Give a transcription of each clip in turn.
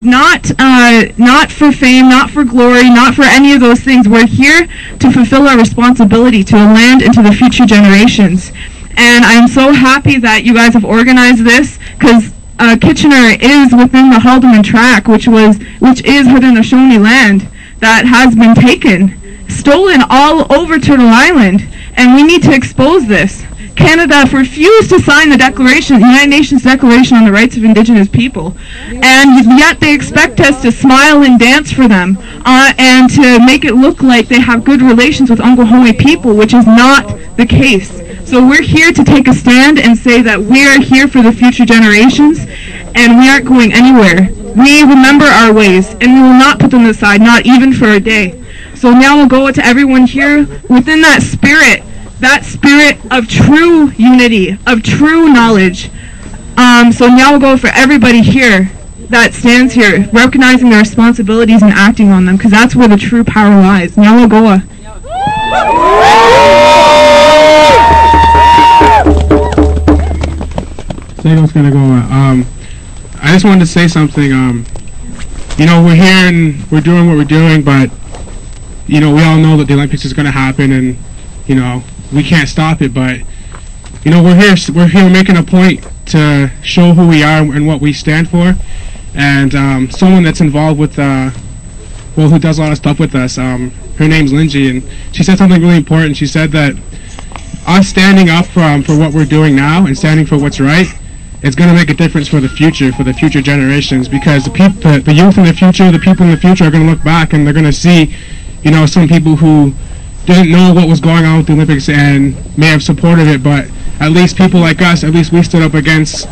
Not for fame, not for glory, not for any of those things. We're here to fulfill our responsibility to the land and to the future generations. And I'm so happy that you guys have organized this, because Kitchener is within the Haldeman tract, which is Haudenosaunee land that has been taken, stolen all over Turtle Island, and we need to expose this. Canada refused to sign the Declaration, the United Nations Declaration on the Rights of Indigenous People, and yet they expect us to smile and dance for them, and to make it look like they have good relations with Ongwahome people, which is not the case. So we're here to take a stand and say that we are here for the future generations, and we aren't going anywhere. We remember our ways, and we will not put them aside, not even for a day. So now we'll go to everyone here within that spirit of true unity, of true knowledge. So now we'll go for everybody here that stands here, recognizing their responsibilities and acting on them, because that's where the true power lies. Now we'll go. Sego's gonna go. I just wanted to say something. You know, we're here and we're doing what we're doing, but you know, we all know that the Olympics is gonna happen, and you know, we can't stop it. But you know, we're here making a point to show who we are and what we stand for. And someone that's involved with who does a lot of stuff with us, her name's Lindsay, and she said something really important. She said that us standing up for what we're doing now and standing for what's right, it's going to make a difference for the future generations, because the youth in the future, the people in the future are going to look back and they're going to see, you know, some people who didn't know what was going on with the Olympics and may have supported it, but at least people like us, at least we stood up against,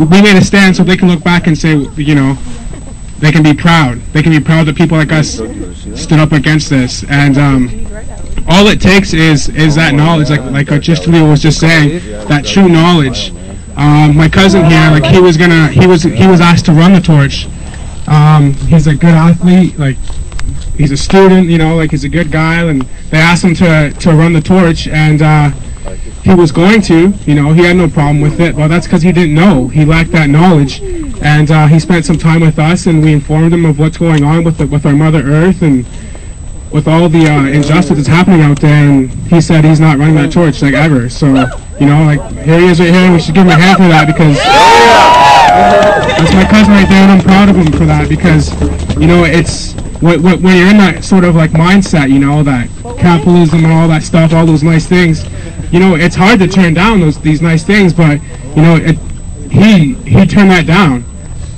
we made a stand so they can look back and say, you know, they can be proud. They can be proud that people like us stood up against this. And all it takes is that knowledge, like Justulio was just saying, that true knowledge. My cousin here, like he was asked to run the torch. He's a good athlete, like he's a student, you know, like he's a good guy, and they asked him to run the torch, and he was going to, you know, he had no problem with it. Well, that's because he didn't know. He lacked that knowledge, and he spent some time with us, and we informed him of what's going on with our Mother Earth and with all the injustice that's happening out there. And he said he's not running that torch, like, ever. So, you know, like, here he is right here, and we should give him a hand for that, because that's my cousin right there, and I'm proud of him for that, because, you know, it's when you're in that sort of like mindset, you know, that capitalism and all that stuff, all those nice things, you know, it's hard to turn down these nice things, but, you know, he turned that down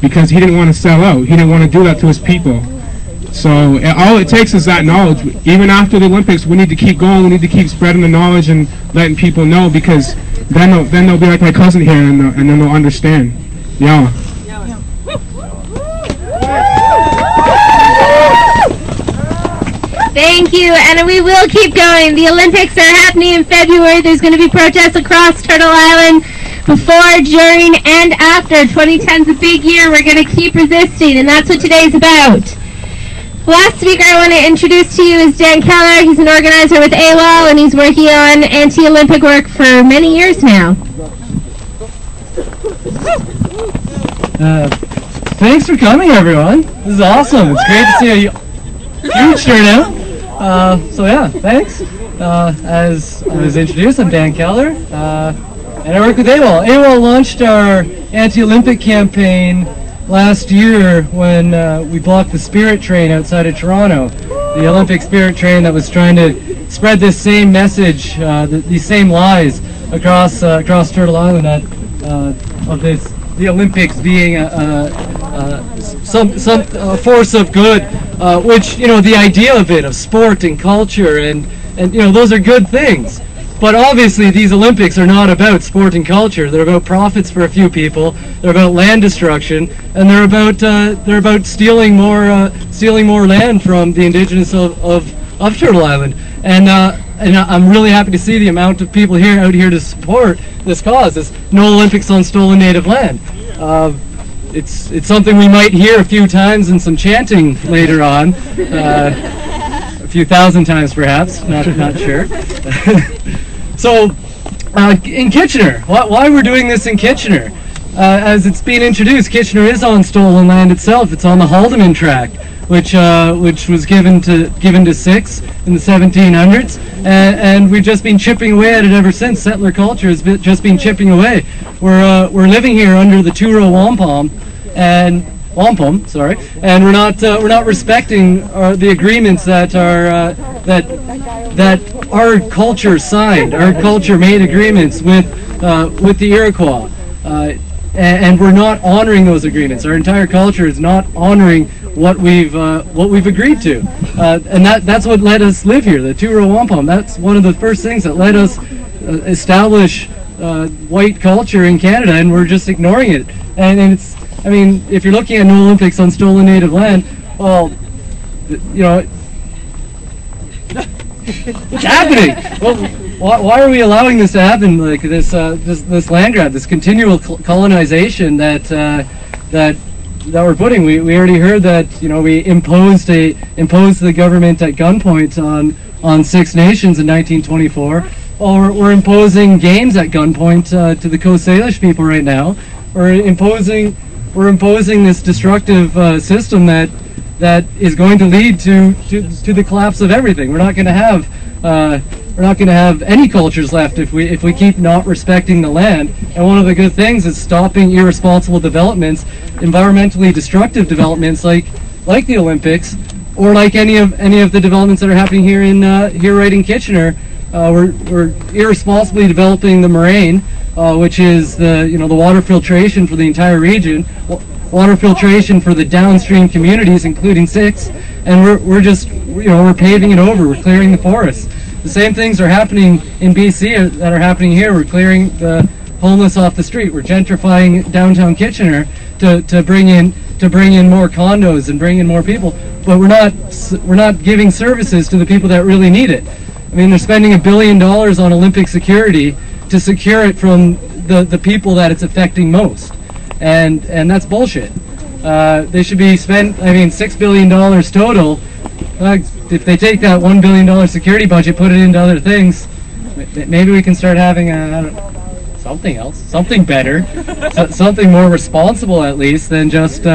because he didn't want to sell out. He didn't want to do that to his people. So all it takes is that knowledge. Even after the Olympics, we need to keep going. We need to keep spreading the knowledge and letting people know, because then they'll be like my cousin here, and then they'll understand. Yeah. Thank you, and we will keep going. The Olympics are happening in February. There's going to be protests across Turtle Island before, during, and after. 2010 is a big year. We're going to keep resisting, and that's what today's about. Last speaker I want to introduce to you is Dan Keller. He's an organizer with AWOL, and he's working on anti-Olympic work for many years now. Thanks for coming, everyone. This is awesome. It's great to see a huge turnout. So yeah, thanks. As I was introduced, I'm Dan Keller, and I work with AWOL. AWOL launched our anti-Olympic campaign last year when we blocked the Spirit train outside of Toronto. The Olympic Spirit train that was trying to spread this same message, these same lies across Turtle Island of the Olympics being some force of good, which, you know, the idea of it, of sport and culture, and you know, those are good things. But obviously these Olympics are not about sport and culture. They're about profits for a few people. They're about land destruction, and they're about stealing more land from the indigenous of Turtle Island. And I'm really happy to see the amount of people out here to support this cause. This No Olympics on Stolen Native Land. It's something we might hear a few times and some chanting later on, a few thousand times perhaps. Not sure. So in Kitchener, why we're doing this in Kitchener? as it's being introduced, Kitchener is on stolen land itself. It's on the Haldeman Tract, which was given to 6 in the 1700s, and we've just been chipping away at it ever since. Settler culture has just been chipping away. We're living here under the two-row wampum, and we're not respecting the agreements that our culture signed. Our culture made agreements with the Iroquois, and we're not honoring those agreements. Our entire culture is not honoring what we've agreed to, and that's what let us live here. The two-row wampum. That's one of the first things that let us establish white culture in Canada, and we're just ignoring it. And it's, I mean, if you're looking at no Olympics on stolen native land, well, you know, it's happening. Well, why are we allowing this to happen? Like this land grab, this continual colonization that we're putting. We already heard that, you know, we imposed the government at gunpoint on Six Nations in 1924. Well, we're imposing games at gunpoint to the Coast Salish people right now. We're imposing this destructive system that is going to lead to the collapse of everything. We're not going to have any cultures left if we keep not respecting the land. And one of the good things is stopping irresponsible developments, environmentally destructive developments like the Olympics, or like any of the developments that are happening here right in Kitchener. We're irresponsibly developing the moraine, which is the water filtration for the entire region, water filtration for the downstream communities, including Six, and we're paving it over. We're clearing the forests. The same things are happening in BC that are happening here. We're clearing the homeless off the street. We're gentrifying downtown Kitchener to bring in more condos and bring in more people. But we're not giving services to the people that really need it. I mean, they're spending $1 billion on Olympic security to secure it from the people that it's affecting most, and that's bullshit. They should be spent, I mean, $6 billion total. If they take that $1 billion security budget, put it into other things, maybe we can start having something else, something better, something more responsible at least than just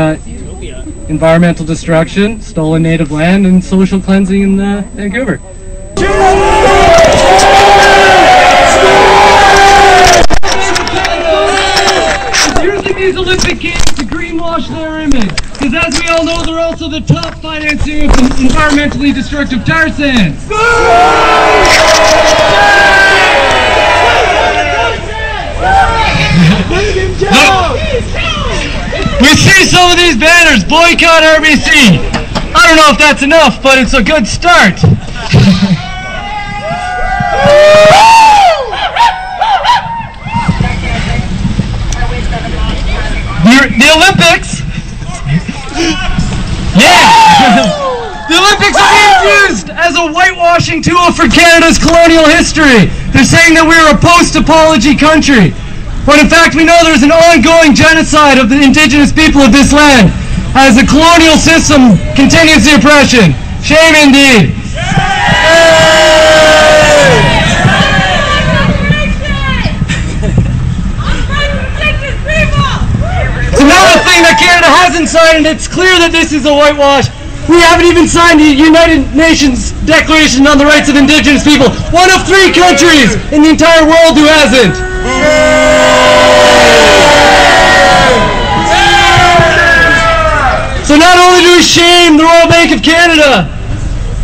environmental destruction, stolen native land, and social cleansing in Vancouver. Using these Olympic Games to greenwash their image, because as we all know, they're also the top financing of environmentally destructive tar sands. We see some of these banners, boycott RBC. I don't know if that's enough, but it's a good start. The Olympics, the Olympics are being used as a whitewashing tool for Canada's colonial history. They're saying that we're a post-apology country, when in fact we know there's an ongoing genocide of the Indigenous people of this land as the colonial system continues the oppression. Shame indeed. Another thing that Canada hasn't signed, and it's clear that this is a whitewash. We haven't even signed the United Nations Declaration on the Rights of Indigenous People. One of 3 countries in the entire world who hasn't. So not only do we shame the Royal Bank of Canada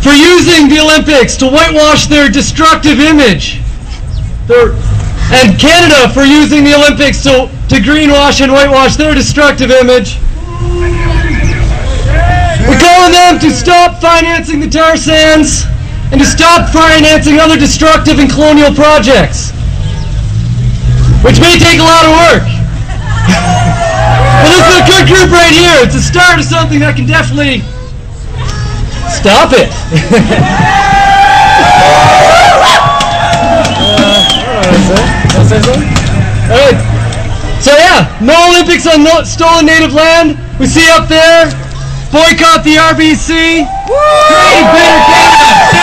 for using the Olympics to whitewash their destructive image, and Canada for using the Olympics to greenwash and whitewash their destructive image, we're calling them to stop financing the tar sands and to stop financing other destructive and colonial projects, which may take a lot of work. But this is a good group right here. It's the start of something that can definitely stop it. Alright, so yeah, no Olympics on stolen native land. We see up there, boycott the RBC. Create better Canada.